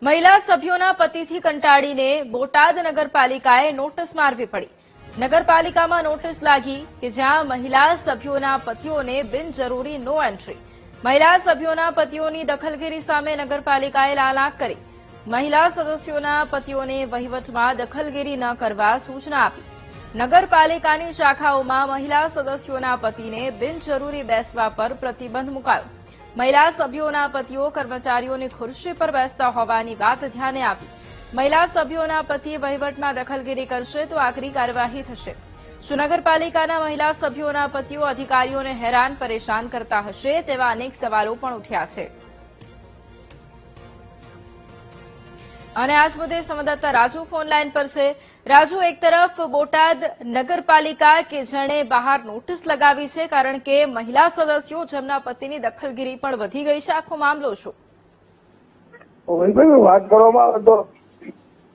મહિલા સભ્યોના પતિથી કંટાળીને બોટાદ નગરપાલિકાએ નોટિસ મારવી પડી. નગરપાલિકામાં નોટિસ લાગી કે જ્યાં મહિલા સભ્યોના પતિઓને બિનજરૂરી નો એન્ટ્રી. મહિલા સભ્યોના પતિઓની દખલગીરી સામે નગરપાલિકાએ લાલાક કરી. મહિલા સદસ્યોના પતિઓને વહીવટમાં દખલગીરી ન કરવા સૂચના આપી. નગરપાલિકાની શાખાઓમાં મહિલા સદસ્યોના પતિને બિનજરૂરી બેસવા પર પ્રતિબંધ મુકાયો. મહિલા સભ્યોના પતિઓ કર્મચારીઓની ખુરશી પર બેસતા હોવાની વાત ધ્યાને આવી. મહિલા સભ્યોના પતિ વહીવટમાં દખલગીરી કરશે તો આકરી કાર્યવાહી થશે. શું નગરપાલિકાના મહિલા સભ્યોના પતિઓ અધિકારીઓને હેરાન પરેશાન કરતા હશે તેવા અનેક સવાલો પણ ઉઠ્યા છે. અને આજ મુદ્દે સંવાદદાતા રાજુ ફોનલાઈન પર છે. રાજુ, એક તરફ બોટાદ નગરપાલિકા કે જેણે બહાર નોટિસ લગાવી છે કારણ કે મહિલા સદસ્યો જેમના પતિની દખલગીરી પણ વધી ગઈ છે, આખો મામલો શું? વાત કરવામાં આવે તો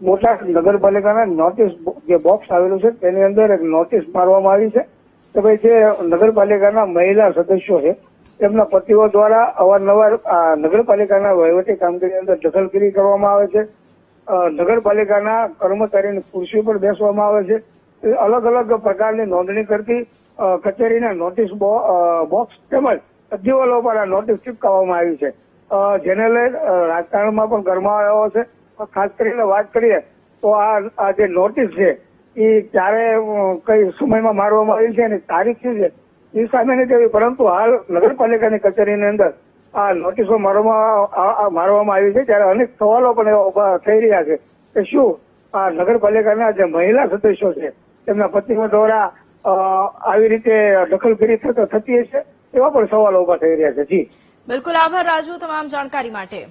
બોટાદ નગરપાલિકાના નોટિસ જે બોક્સ આવેલું છે તેની અંદર એક નોટિસ મારવામાં આવી છે કે ભાઈ જે નગરપાલિકાના મહિલા સદસ્યો છે તેમના પતિઓ દ્વારા અવારનવાર નગરપાલિકાના વહીવટી કામગીરી અંદર દખલગીરી કરવામાં આવે છે. નગરપાલિકાના કર્મચારીની ખુરશી પર બેસવામાં આવે છે. અલગ અલગ પ્રકારની નોંધણી કરતી કચેરીના નોટિસ બોક્સ તેમજ અરજીવાલો પર આ નોટિસ ચીપકાવવામાં આવી છે, જેને લઈ રાજકારણમાં પણ ગરમાવો આવ્યો છે. ખાસ કરીને વાત કરીએ તો આ જે નોટિસ છે એ ક્યારે કઈ સમયમાં મારવામાં આવી છે અને તારીખ શું છે એ સામે નથી આવી, પરંતુ હાલ નગરપાલિકાની કચેરીની અંદર આ નોટિસો મારવામાં આવી છે, ત્યારે અનેક સવાલો પણ એવા ઉભા થઈ રહ્યા છે કે શું આ નગરપાલિકાના જે મહિલા સદસ્યો છે તેમના પતિઓ દ્વારા આવી રીતે દખલગીરી થતી હશે એવા પણ સવાલો ઉભા થઈ રહ્યા છે. જી બિલકુલ, આભાર રાજુ તમામ જાણકારી માટે.